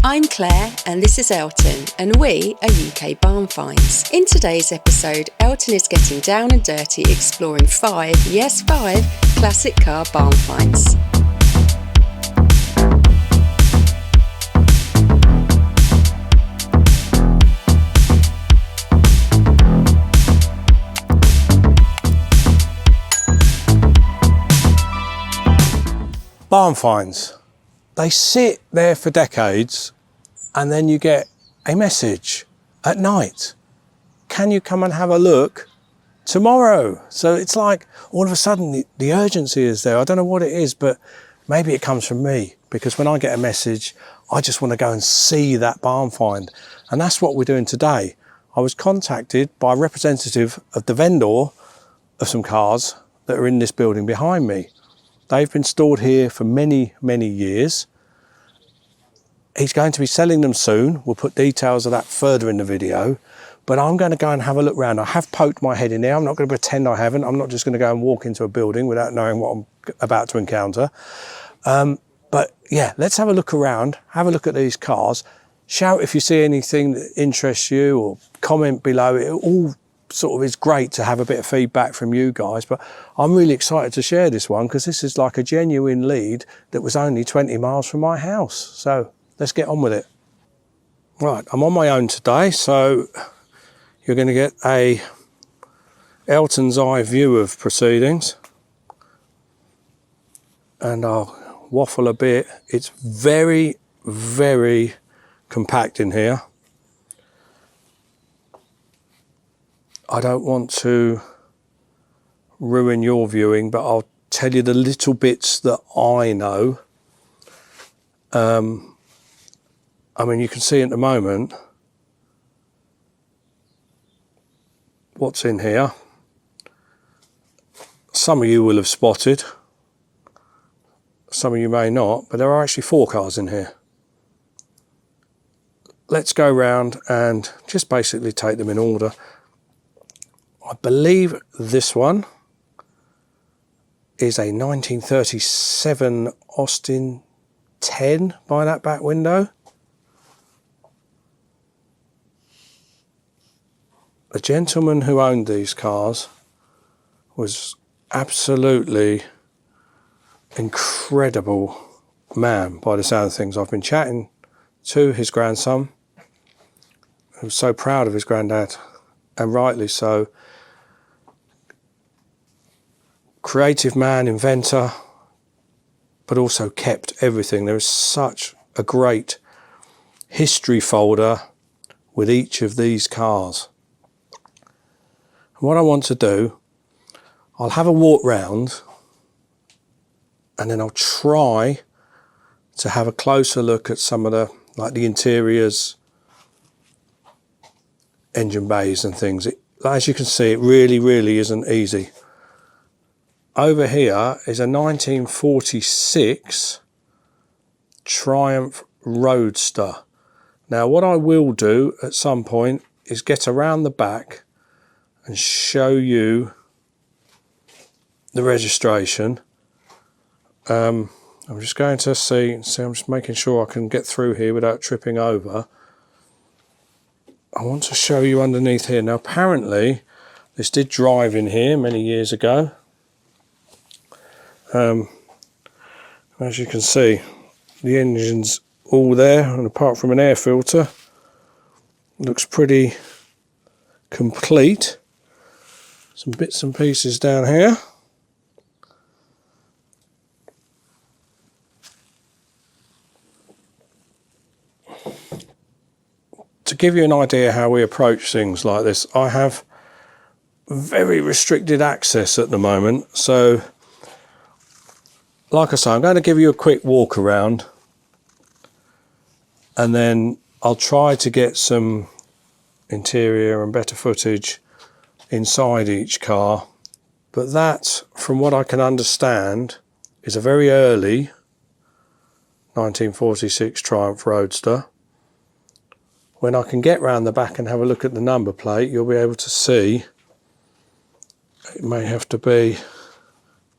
I'm Claire and this is Elton and we are UK Barn Finds. In today's episode, Elton is getting down and dirty exploring five classic car barn finds. Barn finds. They sit there for decades and then you get a message at night. Can you come and have a look tomorrow? So it's like all of a sudden the urgency is there. I don't know what it is, but maybe it comes from me, because when I get a message, I just want to go and see that barn find. And that's what we're doing today. I was contacted by a representative of the vendor of some cars that are in this building behind me. They've been stored here for many, many years. He's going to be selling them soon. We'll put details of that further in the video, but I'm going to go and have a look around. I have poked my head in there. I'm not going to pretend I haven't. I'm not just going to go and walk into a building without knowing what I'm about to encounter. But yeah, let's have a look around, have a look at these cars. Shout if you see anything that interests you or comment below. It all sort of is great to have a bit of feedback from you guys, but I'm really excited to share this one because this is like a genuine lead that was only 20 miles from my house. So let's get on with it. Right, I'm on my own today, so you're going to get a Elton's eye view of proceedings, and I'll waffle a bit. It's very, very compact in here. I don't want to ruin your viewing, but I'll tell you the little bits that I know. I mean, you can see at the moment what's in here. Some of you will have spotted, some of you may not, but there are actually 4 cars in here. Let's go round and just basically take them in order. I believe this one is a 1937 Austin 10 by that back window. The gentleman who owned these cars was absolutely incredible man by the sound of things. I've been chatting to his grandson, who's so proud of his granddad, and rightly so. Creative man, inventor, but also kept everything. There is such a great history folder with each of these cars. And what I want to do, I'll have a walk round and then I'll try to have a closer look at some of the interiors, engine bays and things. As you can see, it really isn't easy. Over here is a 1946 Triumph Roadster. Now what I will do at some point is get around the back and show you the registration. I'm just going to see, I'm just making sure I can get through here without tripping over. I want to show you underneath here. Now apparently this did drive in here many years ago. As you can see, the engine's all there, and apart from an air filter, looks pretty complete. Some bits and pieces down here. To give you an idea how we approach things like this, I have very restricted access at the moment, so like I say, I'm going to give you a quick walk around and then I'll try to get some interior and better footage inside each car. But that, from what I can understand, is a very early 1946 Triumph Roadster. When I can get round the back and have a look at the number plate, you'll be able to see. It may have to be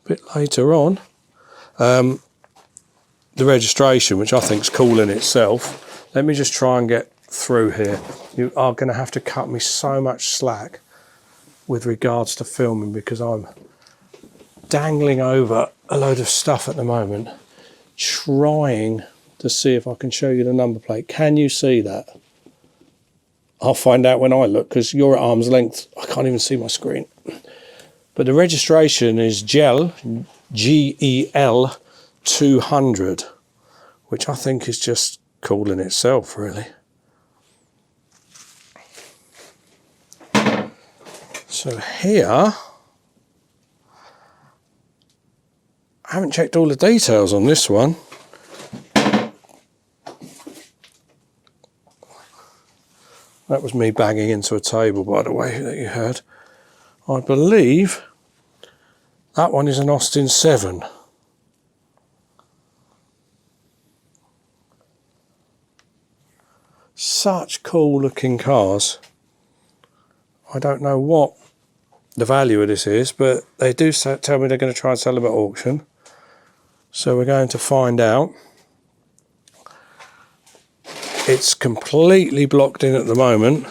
a bit later on. The registration, which I think is cool in itself. Let me just try and get through here. You are going to have to cut me so much slack with regards to filming, because I'm dangling over a load of stuff at the moment, trying to see if I can show you the number plate. Can you see that? I'll find out when I look, because you're at arm's length. I can't even see my screen. But the registration is GEL, G-E-L 200, which I think is just cool in itself, really. So here, I haven't checked all the details on this one. That was me banging into a table, by the way, that you heard. I believe that one is an Austin 7. Such cool looking cars. I don't know what the value of this is, but they do tell me they're going to try and sell them at auction. So we're going to find out. It's completely blocked in at the moment.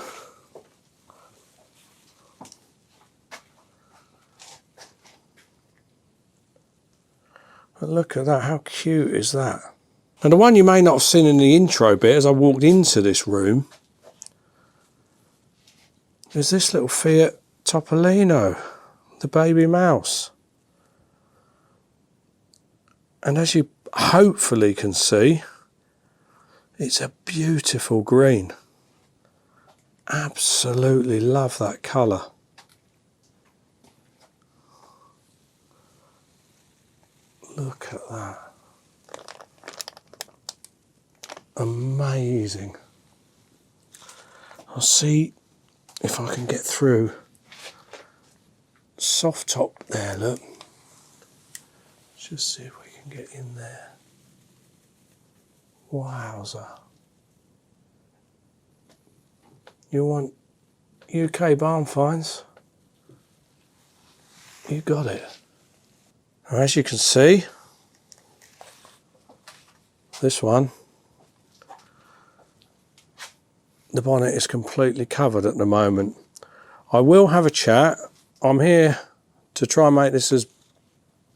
But look at that, how cute is that? And the one you may not have seen in the intro bit as I walked into this room is this little Fiat Topolino, the baby mouse. And as you hopefully can see, it's a beautiful green. Absolutely love that colour. Look at that. Amazing. I'll see if I can get through. Soft top there, look. Just see if we can get in there. Wowza. You want UK barn finds? You got it. Now, as you can see, this one, the bonnet is completely covered at the moment. I will have a chat. I'm here to try and make this as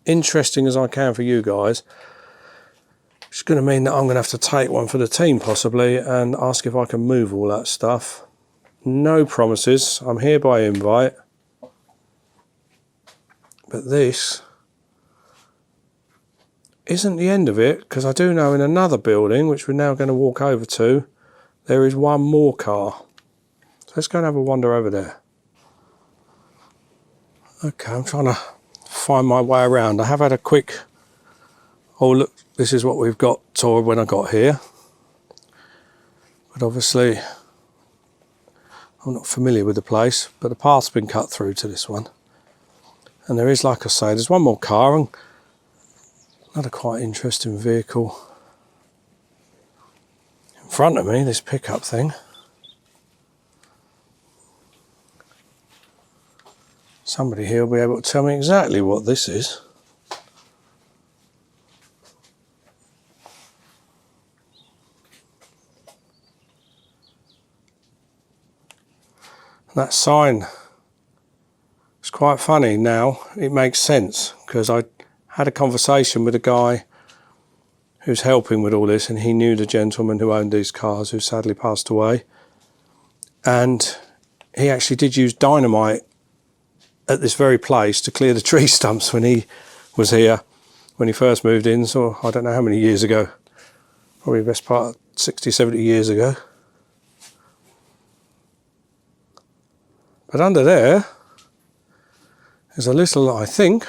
interesting as I can for you guys. It's going to mean that I'm going to have to take one for the team possibly and ask if I can move all that stuff. No promises. I'm here by invite. But this isn't the end of it, because I do know in another building, which we're now going to walk over to, there is one more car. So let's go and have a wander over there. Okay, I'm trying to find my way around. I have had a quick, oh look, this is what we've got tour when I got here. But obviously, I'm not familiar with the place, but the path's been cut through to this one. And there is, like I say, there's one more car and another quite interesting vehicle in front of me, this pickup thing. Somebody here will be able to tell me exactly what this is. That sign is quite funny now. It makes sense, because I had a conversation with a guy who's helping with all this, and he knew the gentleman who owned these cars, who sadly passed away. And he actually did use dynamite at this very place to clear the tree stumps when he was here, when he first moved in, so I don't know how many years ago, probably the best part of 60, 70 years ago. But under there is a little, I think,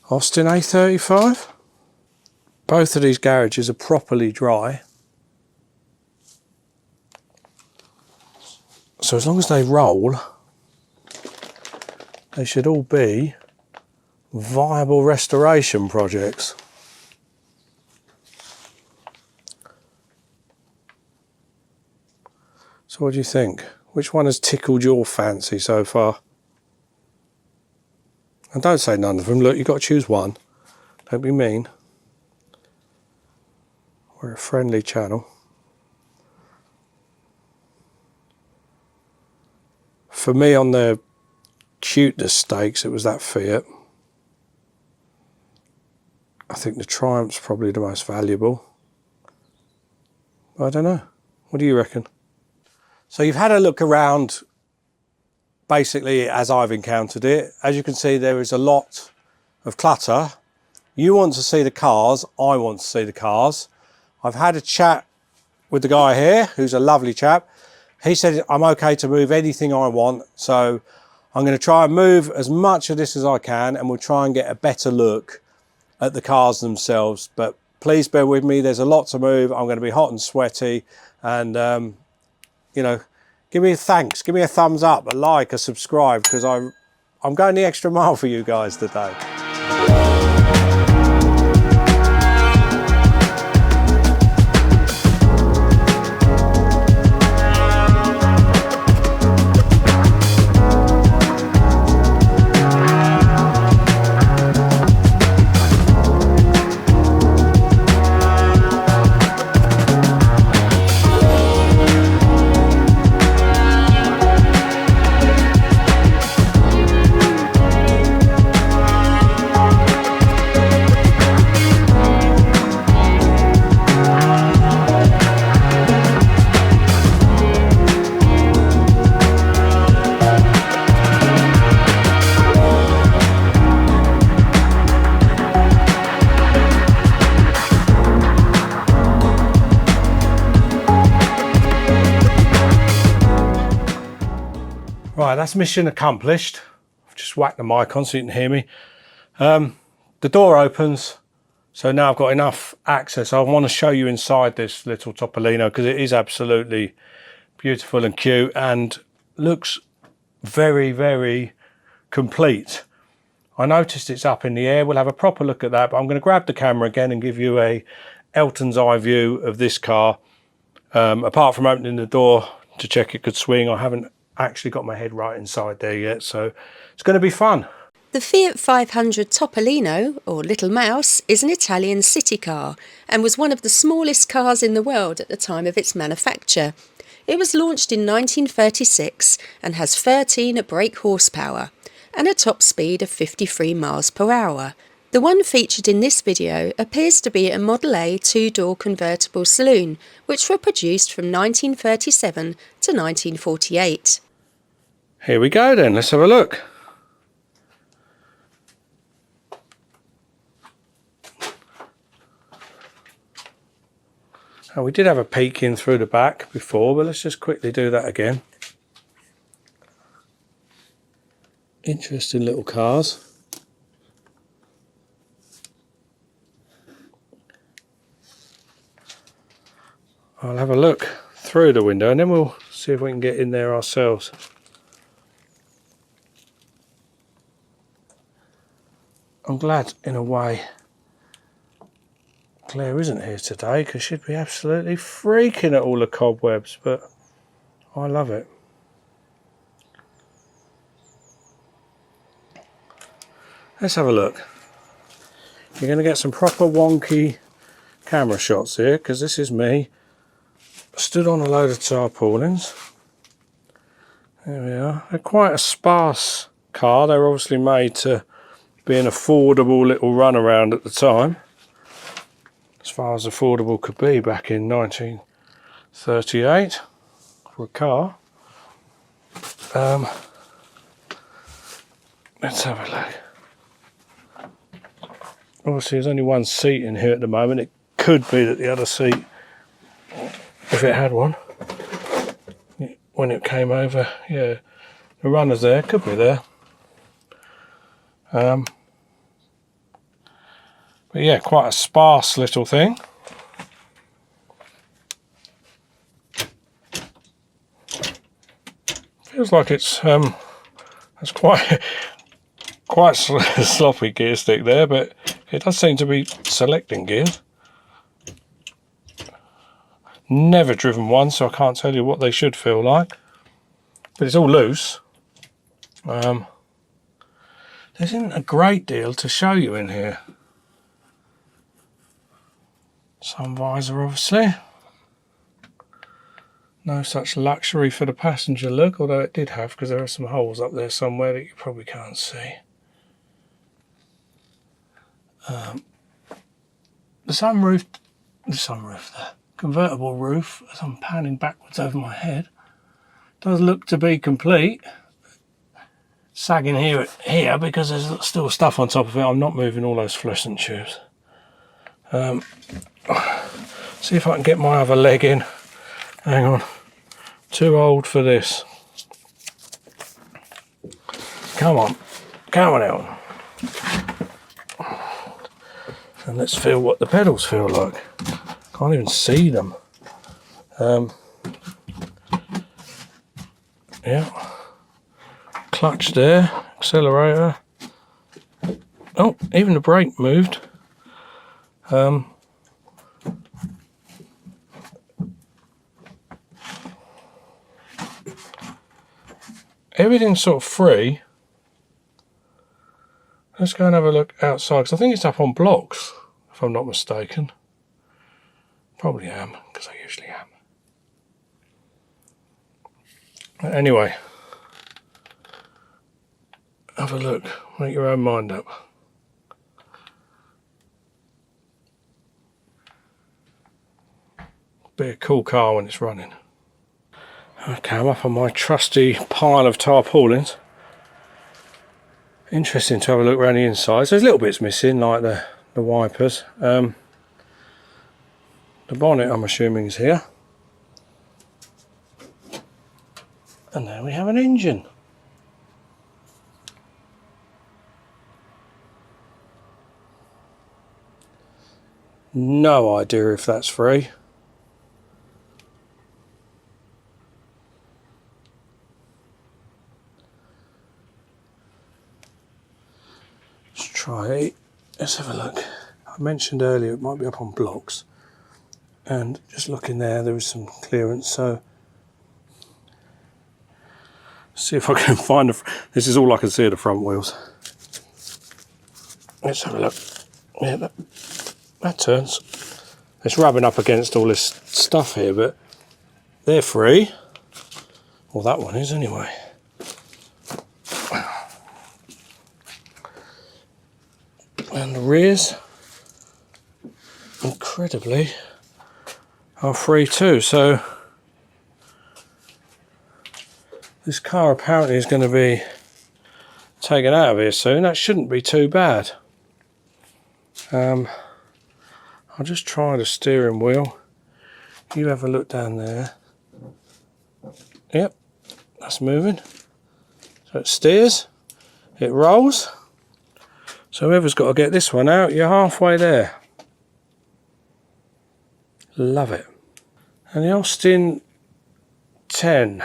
Austin A35. Both of these garages are properly dry. So as long as they roll, they should all be viable restoration projects. So what do you think? Which one has tickled your fancy so far? And don't say none of them. Look, you've got to choose one. Don't be mean. We're a friendly channel. For me, on the cuteness stakes, it was that Fiat. I think the Triumph's probably the most valuable. I don't know. What do you reckon? So you've had a look around, basically as I've encountered it. As you can see, there is a lot of clutter. You want to see the cars, I want to see the cars. I've had a chat with the guy here, who's a lovely chap. He said I'm okay to move anything I want, so I'm going to try and move as much of this as I can, and we'll try and get a better look at the cars themselves. But please bear with me, there's a lot to move. I'm going to be hot and sweaty, and you know, give me a thanks, give me a thumbs up, a like, a subscribe, because I'm going the extra mile for you guys today. Right, that's mission accomplished. I've just whacked the mic on so you can hear me. The door opens, so now I've got enough access. I want to show you inside this little Topolino because it is absolutely beautiful and cute and looks very, very complete. I noticed it's up in the air. We'll have a proper look at that, but I'm going to grab the camera again and give you a Elton's eye view of this car. Apart from opening the door to check it could swing, I haven't actually got my head right inside there yet, so it's going to be fun. The Fiat 500 Topolino, or Little Mouse, is an Italian city car and was one of the smallest cars in the world at the time of its manufacture. It was launched in 1936 and has 13 brake horsepower and a top speed of 53 miles per hour. The one featured in this video appears to be a Model A two-door convertible saloon, which were produced from 1937 to 1948. Here we go then, let's have a look. Oh, we did have a peek in through the back before, but let's just quickly do that again. Interesting little cars. I'll have a look through the window and then we'll see if we can get in there ourselves. I'm glad, in a way, Claire isn't here today because she'd be absolutely freaking at all the cobwebs, but I love it. Let's have a look. You're going to get some proper wonky camera shots here because this is me stood on a load of tarpaulins. There we are. They're quite a sparse car. They're obviously made to be an affordable little runaround at the time, as far as affordable could be back in 1938 for a car. Let's have a look. Obviously there's only one seat in here at the moment. It could be that the other seat, if it had one, when it came over, yeah, the runner's there, could be there. But yeah, quite a sparse little thing. Feels like it's quite sloppy gear stick there, but it does seem to be selecting gears. Never driven one, so I can't tell you what they should feel like, but it's all loose. There isn't a great deal to show you in here. Sun visor, obviously. No such luxury for the passenger look, although it did have, because there are some holes up there somewhere that you probably can't see. The sunroof, the convertible roof, as I'm panning backwards over my head, does look to be complete. Sagging here because there's still stuff on top of it. I'm not moving all those fluorescent tubes. See if I can get my other leg in. Hang on. Too old for this. Come on. Come on, Ellen. And let's feel what the pedals feel like. Can't even see them. Yeah. Clutch there. Accelerator. Oh, even the brake moved. Everything's sort of free. Let's go and have a look outside, because I think it's up on blocks, if I'm not mistaken. Probably am, because I usually am. But anyway, have a look, make your own mind up. Be a cool car when it's running. Okay, I'm up on my trusty pile of tarpaulins. Interesting to have a look around the inside. So there's little bits missing, like the wipers. The bonnet, I'm assuming, is here. And there we have an engine. No idea if that's free. Try it. Let's have a look. I mentioned earlier it might be up on blocks, and just looking there was some clearance, so see if I can find this is all I can see of the front wheels. Let's have a look. Yeah, that turns. It's rubbing up against all this stuff here, but they're free. Well, that one is anyway. And the rears, incredibly, are free too. So this car apparently is going to be taken out of here soon. That shouldn't be too bad. I'll just try the steering wheel. You have a look down there. Yep, that's moving. So it steers, it rolls. So whoever's got to get this one out, you're halfway there. Love it. And the Austin 10.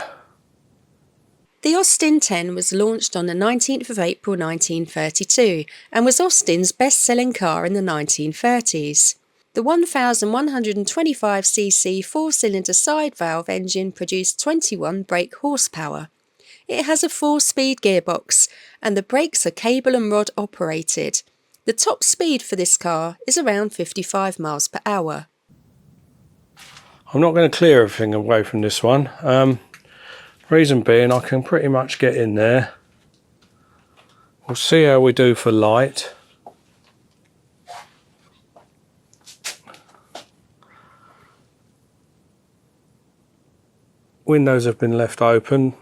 The Austin 10 was launched on the 19th of April 1932 and was Austin's best-selling car in the 1930s. The 1125cc four-cylinder side-valve engine produced 21 brake horsepower. It has a 4-speed gearbox and the brakes are cable and rod operated. The top speed for this car is around 55 miles per hour. I'm not going to clear everything away from this one. Reason being, I can pretty much get in there. We'll see how we do for light. Windows have been left open.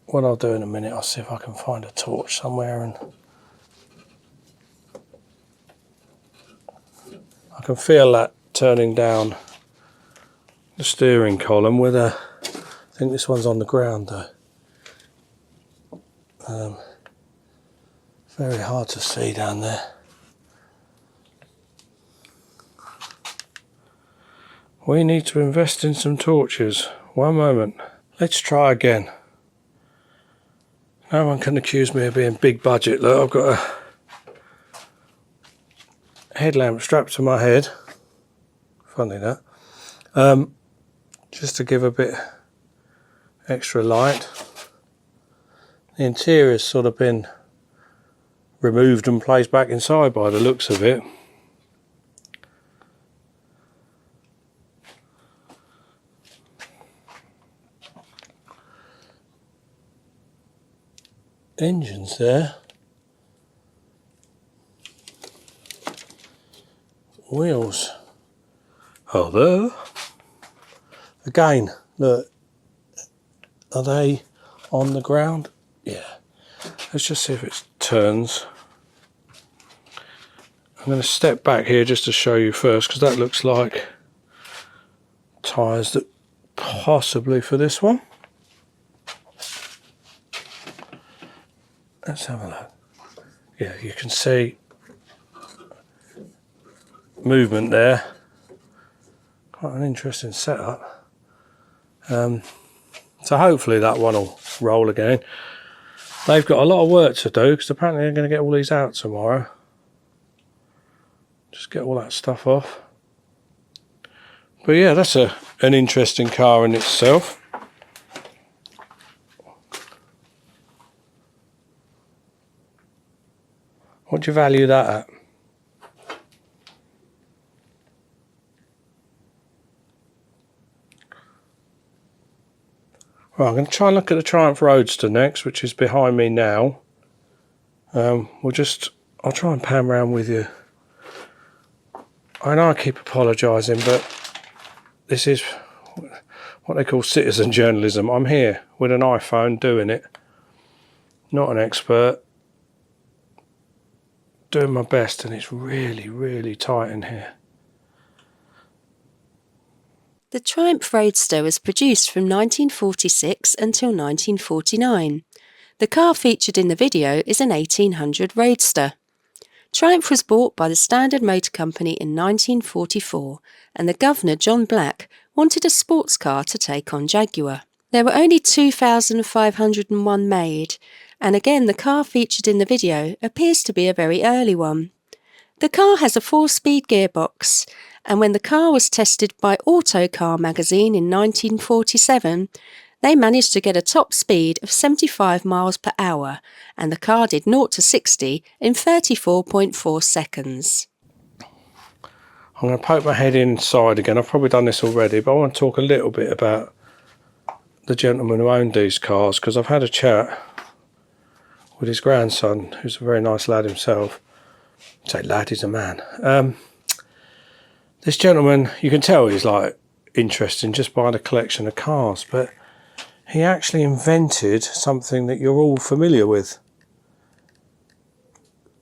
What I'll do in a minute, I'll see if I can find a torch somewhere, and I can feel that turning down the steering column with I think this one's on the ground though. Very hard to see down there. We need to invest in some torches. One moment. Let's try again. No one can accuse me of being big budget. Look, I've got a headlamp strapped to my head. Funny that. Just to give a bit extra light. The interior's sort of been removed and placed back inside by the looks of it. Engines there. Wheels are there. Again, look, are they on the ground? Yeah. Let's just see if it turns. I'm going to step back here just to show you first, because that looks like tyres that possibly for this one. Let's have a look. Yeah, you can see movement there. Quite an interesting setup. So hopefully that one will roll again. They've got a lot of work to do because apparently they're going to get all these out tomorrow. Just get all that stuff off. But yeah, that's an interesting car in itself. What do you value that at? Right, I'm going to try and look at the Triumph Roadster next, which is behind me now. I'll try and pan around with you. I know I keep apologising, but this is what they call citizen journalism. I'm here with an iPhone doing it. Not an expert. Doing my best, and it's really, really tight in here. The Triumph Roadster was produced from 1946 until 1949. The car featured in the video is an 1800 Roadster. Triumph was bought by the Standard Motor Company in 1944, and the Governor, John Black, wanted a sports car to take on Jaguar. There were only 2,501 made, and again the car featured in the video appears to be a very early one. The car has a 4-speed gearbox, and when the car was tested by Autocar magazine in 1947, they managed to get a top speed of 75 miles per hour, and the car did 0 to 60 in 34.4 seconds. I'm going to poke my head inside again. I've probably done this already, but I want to talk a little bit about the gentleman who owned these cars, because I've had a chat with his grandson, who's a very nice lad himself. I'd say lad, he's a man. This gentleman, you can tell he's like interesting just by the collection of cars, but he actually invented something that you're all familiar with.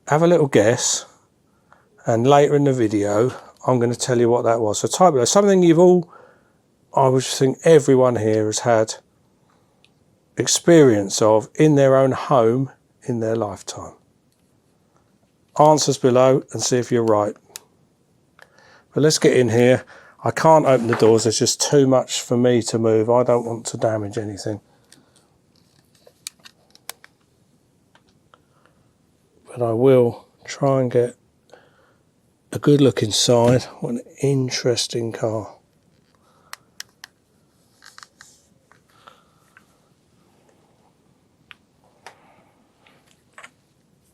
Have a little guess, and later in the video I'm going to tell you what that was. So type it, something I would think everyone here has had experience of in their own home in their lifetime. Answers below and see if you're right. But let's get in here. I can't open the doors, there's just too much for me to move. I don't want to damage anything. But I will try and get a good look inside. What an interesting car.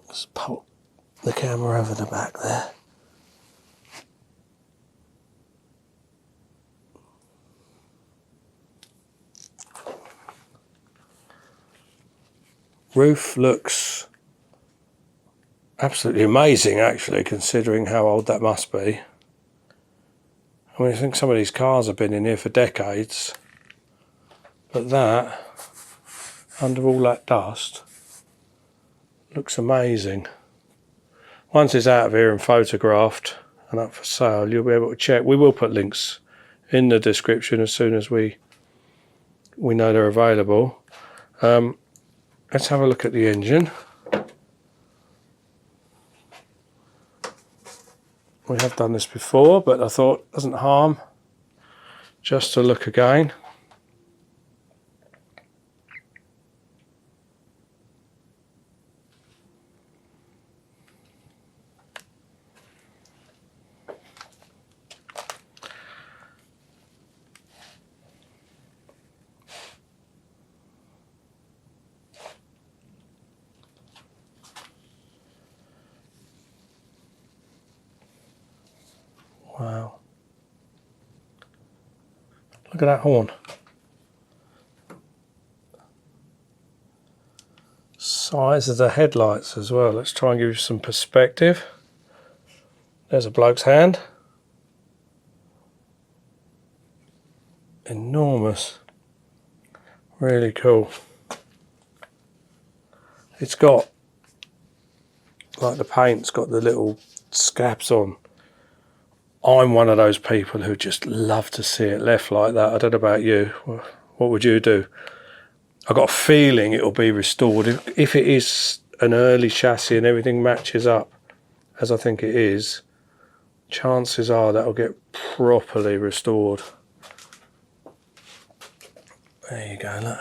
Let's pop the camera over the back there. Roof looks absolutely amazing, actually, considering how old that must be. I mean, I think some of these cars have been in here for decades, but that, under all that dust, looks amazing. Once it's out of here and photographed and up for sale, you'll be able to check. We will put links in the description as soon as we know they're available. Let's have a look at the engine. We have done this before, but I thought it doesn't harm just to look again. Wow. Look at that horn. Size of the headlights as well. Let's try and give you some perspective. There's a bloke's hand. Enormous. Really cool. It's got, like the paint's got the little scabs on. I'm one of those people who just love to see it left like that. I don't know about you. What would you do? I've got a feeling it'll be restored. If it is an early chassis and everything matches up as I think it is, chances are that'll get properly restored. There you go, look.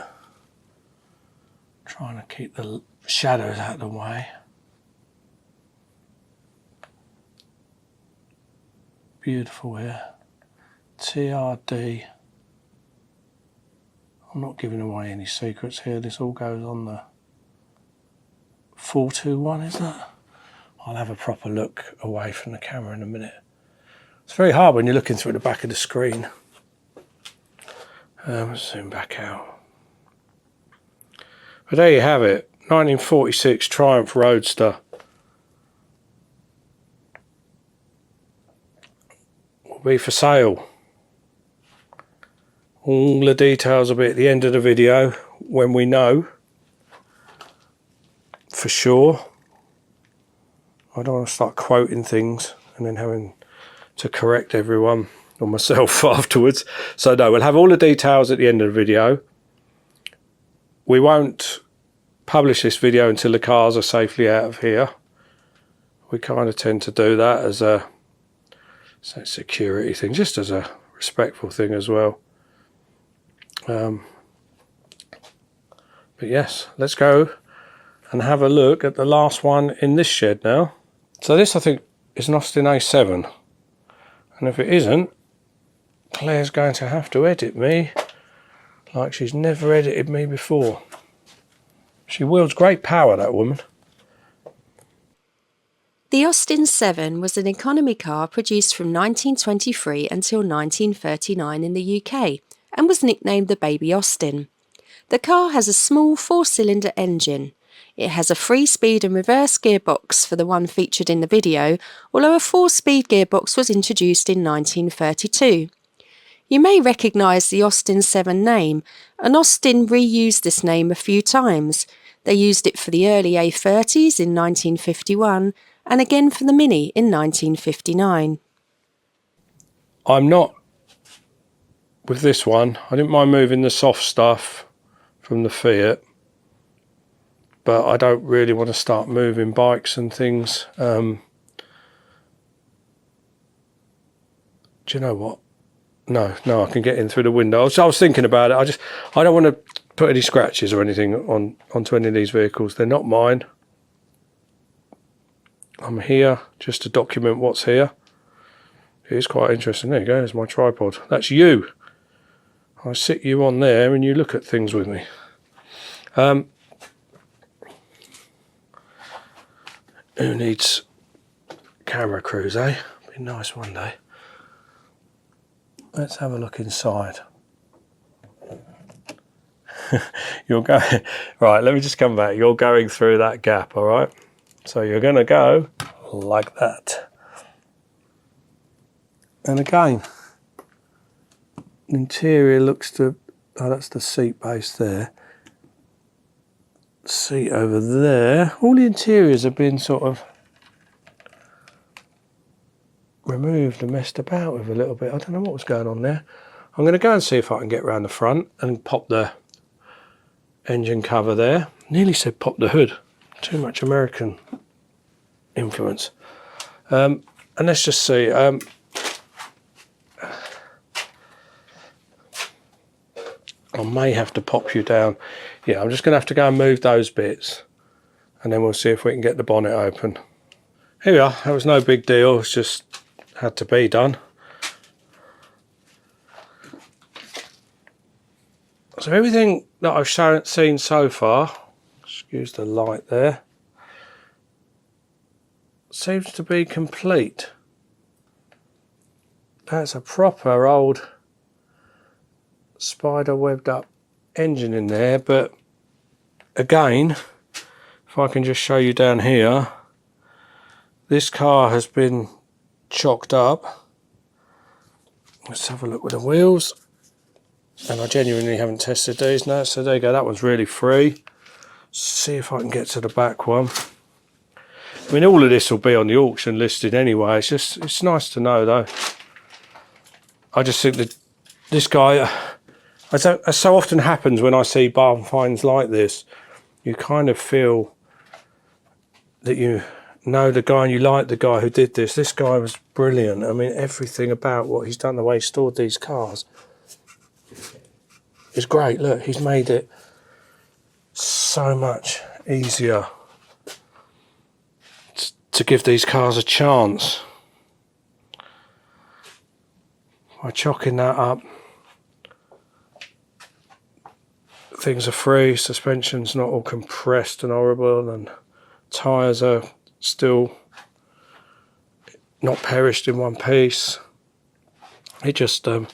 Trying to keep the shadows out of the way. Beautiful here. TRD. I'm not giving away any secrets here. This all goes on the 421, isn't it? I'll have a proper look away from the camera in a minute. It's very hard when you're looking through the back of the screen. Zoom back out. But there you have it. 1946 Triumph Roadster. Will be for sale. All the details will be at the end of the video when we know for sure. I don't want to start quoting things and then having to correct everyone or myself afterwards. So no, we'll have all the details at the end of the video. We won't publish this video until the cars are safely out of here. We kind of tend to do that as a security thing, just as a respectful thing as well. But yes, let's go and have a look at the last one in this shed now. So this, I think, is an Austin A7. And if it isn't, Claire's going to have to edit me like she's never edited me before. She wields great power, that woman. The Austin 7 was an economy car produced from 1923 until 1939 in the UK and was nicknamed the Baby Austin. The car has a small 4-cylinder engine. It has a 3-speed and reverse gearbox for the one featured in the video, although a 4-speed gearbox was introduced in 1932. You may recognise the Austin 7 name, and Austin reused this name a few times. They used it for the early A30s in 1951 and again for the Mini in 1959. I'm not, with this one, I didn't mind moving the soft stuff from the Fiat, but I don't really want to start moving bikes and things. Do you know what? No, I can get in through the window. I was thinking about it. I don't want to put any scratches or anything onto any of these vehicles. They're not mine. I'm here just to document what's here. It is quite interesting. There you go, there's my tripod. That's you. I sit you on there and you look at things with me. Who needs camera crews, eh? Be nice one day. Let's have a look inside. You're going, right, let me just come back. You're going through that gap, all right? So you're going to go like that. And again, the interior looks to, oh, that's the seat base there. Seat over there. All the interiors have been sort of removed and messed about with a little bit. I don't know what was going on there. I'm going to go and see if I can get around the front and pop the engine cover there. Nearly said pop the hood. Too much American influence. And let's just see. I may have to pop you down. Yeah, I'm just going to have to go and move those bits, and then we'll see if we can get the bonnet open. Here we are. That was no big deal. It's just had to be done. So everything that I've seen so far, excuse the light there, seems to be complete. That's a proper old spider webbed up engine in there, but again, if I can just show you down here, this car has been chocked up. Let's have a look with the wheels. And I genuinely haven't tested these now, so there you go, that one's really free. See if I can get to the back one. I mean, all of this will be on the auction listed anyway. It's nice to know though. I just think that this guy, as so often happens when I see barn finds like this, you kind of feel that you know the guy and you like the guy who did this. This guy was brilliant. I mean, everything about what he's done, the way he stored these cars, is great. Look, he's made it so much easier to give these cars a chance by chocking that up. Things are free, suspension's not all compressed and horrible, and tyres are still not perished in one piece. It just I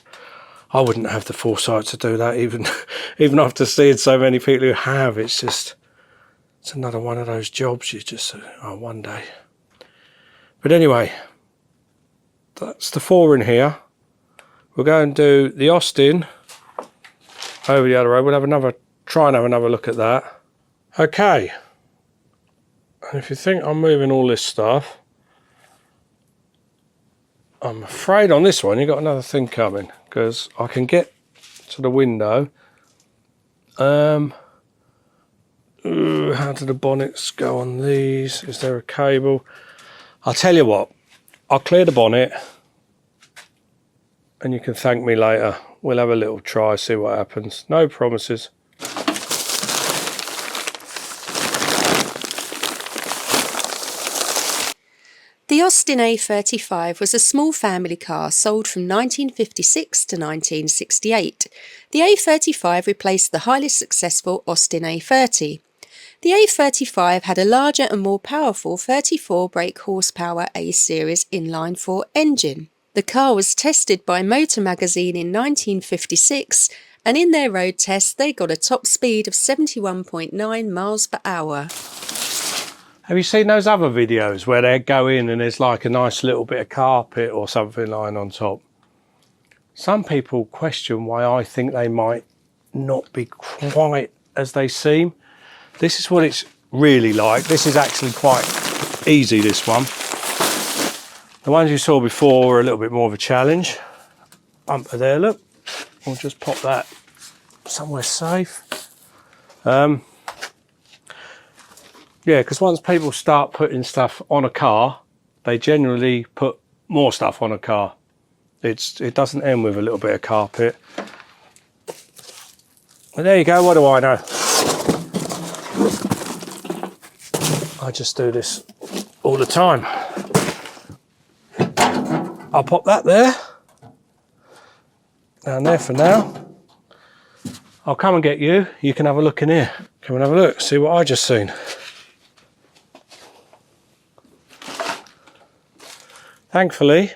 wouldn't have the foresight to do that, even after seeing so many people who have. It's another one of those jobs you just one day. But anyway, that's the 4 in here. We'll go and do the Austin over the other road. We'll try and have another look at that. Okay. And if you think I'm moving all this stuff, I'm afraid on this one you've got another thing coming, because I can get to the window. How do the bonnets go on these? Is there a cable? I'll tell you what, I'll clear the bonnet and you can thank me later. We'll have a little try, see what happens. No promises. The Austin A35 was a small family car sold from 1956 to 1968. The A35 replaced the highly successful Austin A30. The A35 had a larger and more powerful 34 brake horsepower A-series inline-4 engine. The car was tested by Motor Magazine in 1956, and in their road tests they got a top speed of 71.9 miles per hour. Have you seen those other videos where they go in and there's like a nice little bit of carpet or something lying on top? Some people question why I think they might not be quite as they seem. This is what it's really like. This is actually quite easy, this one. The ones you saw before were a little bit more of a challenge. Bumper there, look. We'll just pop that somewhere safe. Yeah, because once people start putting stuff on a car, they generally put more stuff on a car. It doesn't end with a little bit of carpet. But there you go, what do I know? I just do this all the time. I'll pop that there. Down there for now. I'll come and get you. You can have a look in here. Come and have a look, see what I just seen. Thankfully,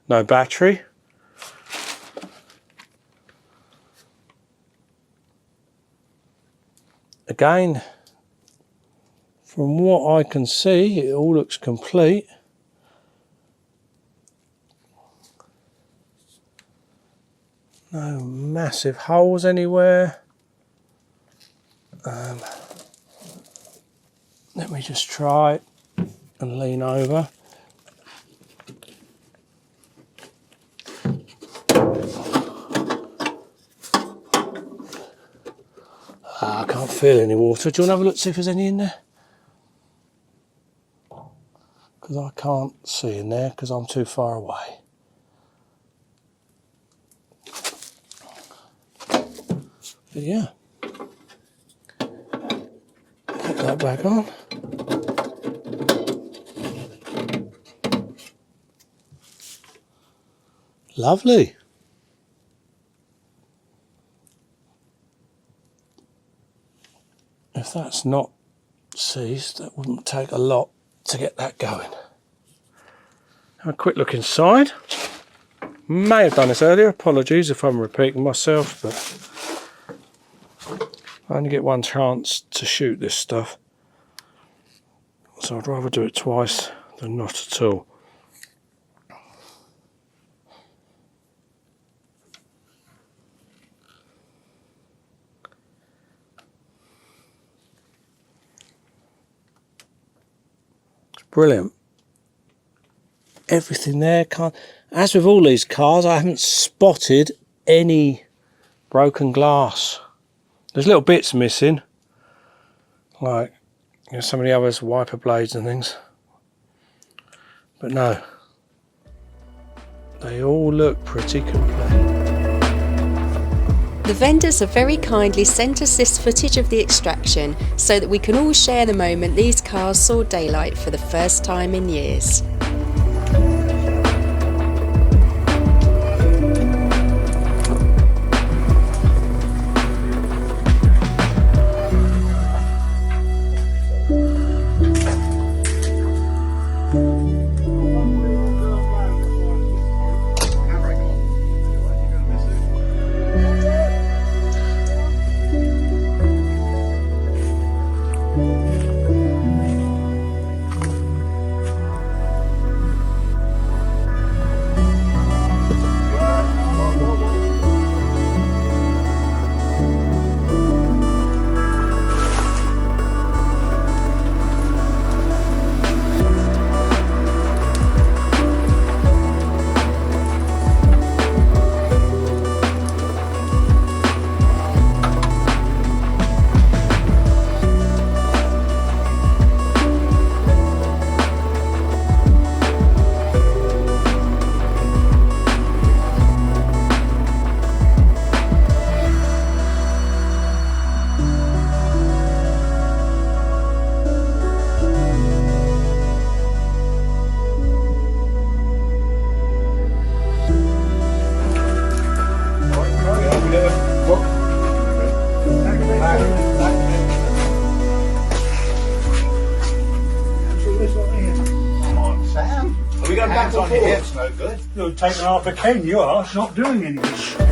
no battery. Again, from what I can see, it all looks complete. No massive holes anywhere. Let me just try and lean over. I can't feel any water. Do you want to have a look, see if there's any in there? Because I can't see in there because I'm too far away. But yeah, put that back on. Lovely. If that's not seized, that wouldn't take a lot to get that going. Have a quick look inside. May have done this earlier, apologies if I'm repeating myself, but I only get one chance to shoot this stuff, so I'd rather do it twice than not at all. It's brilliant. Everything there. As with all these cars, I haven't spotted any broken glass. There's little bits missing, like some of the others, wiper blades and things, but no, they all look pretty complete. The vendors have very kindly sent us this footage of the extraction so that we can all share the moment these cars saw daylight for the first time in years. You're taking half a can, you are. It's not doing anything.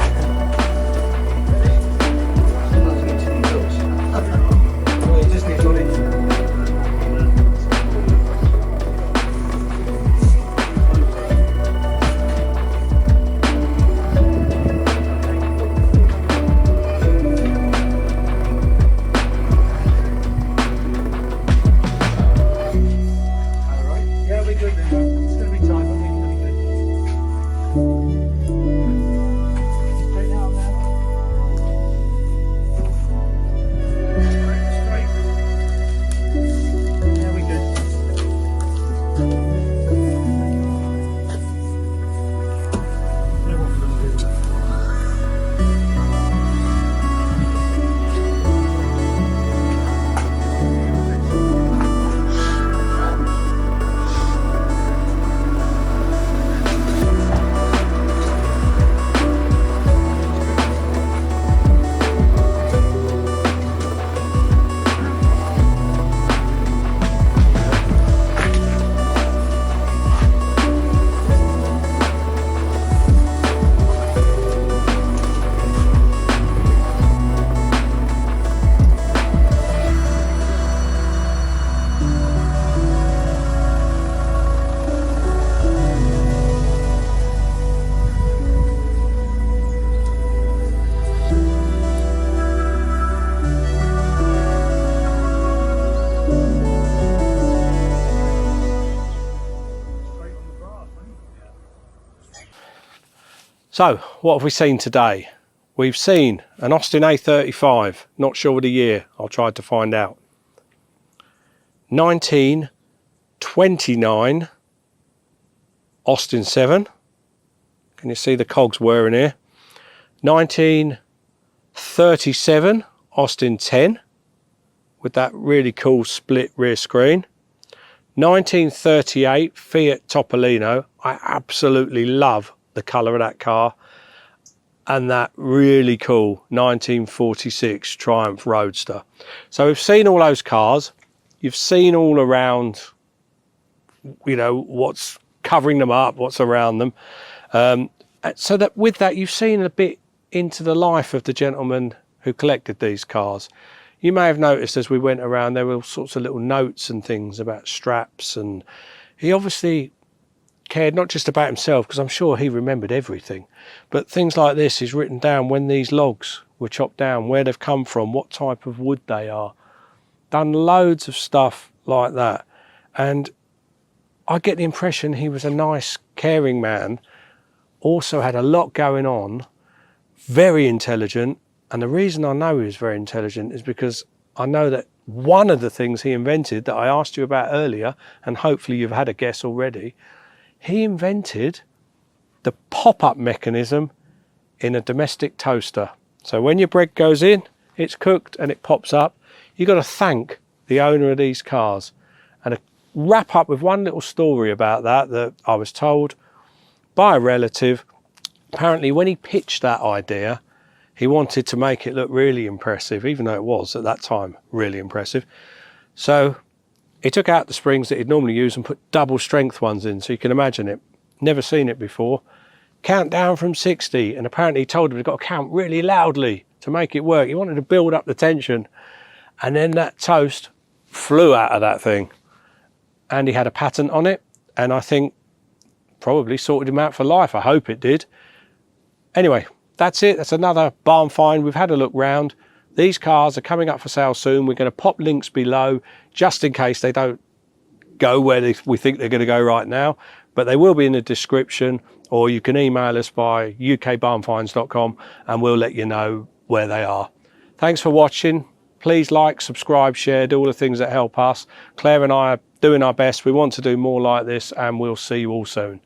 So, what have we seen today? We've seen an Austin A35, not sure of the year, I'll try to find out. 1929 Austin 7. Can you see the cogs whirring here? 1937 Austin 10 with that really cool split rear screen. 1938 Fiat Topolino. I absolutely love the colour of that car, and that really cool 1946 Triumph Roadster. So we've seen all those cars, you've seen all around, you know, what's covering them up, what's around them. So that with that, you've seen a bit into the life of the gentleman who collected these cars. You may have noticed as we went around, there were all sorts of little notes and things about straps, and he obviously cared not just about himself, because I'm sure he remembered everything, but things like this, he's written down when these logs were chopped down, where they've come from, what type of wood they are, done loads of stuff like that. And I get the impression he was a nice, caring man, also had a lot going on, very intelligent. And the reason I know he was very intelligent is because I know that one of the things he invented that I asked you about earlier, and hopefully you've had a guess already, he invented the pop-up mechanism in a domestic toaster. So when your bread goes in, it's cooked and it pops up. You've got to thank the owner of these cars. And to wrap up with one little story about that I was told by a relative. Apparently when he pitched that idea, he wanted to make it look really impressive, even though it was at that time really impressive. So he took out the springs that he'd normally use and put double strength ones in, so you can imagine it. Never seen it before. Count down from 60, and apparently he told him he'd got to count really loudly to make it work. He wanted to build up the tension, and then that toast flew out of that thing. And he had a patent on it, and I think probably sorted him out for life. I hope it did. Anyway, that's it. That's another barn find. We've had a look round. These cars are coming up for sale soon. We're going to pop links below just in case they don't go where we think they're going to go right now, but they will be in the description, or you can email us by ukbarnfinds.com and we'll let you know where they are. Thanks for watching. Please like, subscribe, share, do all the things that help us. Claire and I are doing our best. We want to do more like this, and we'll see you all soon.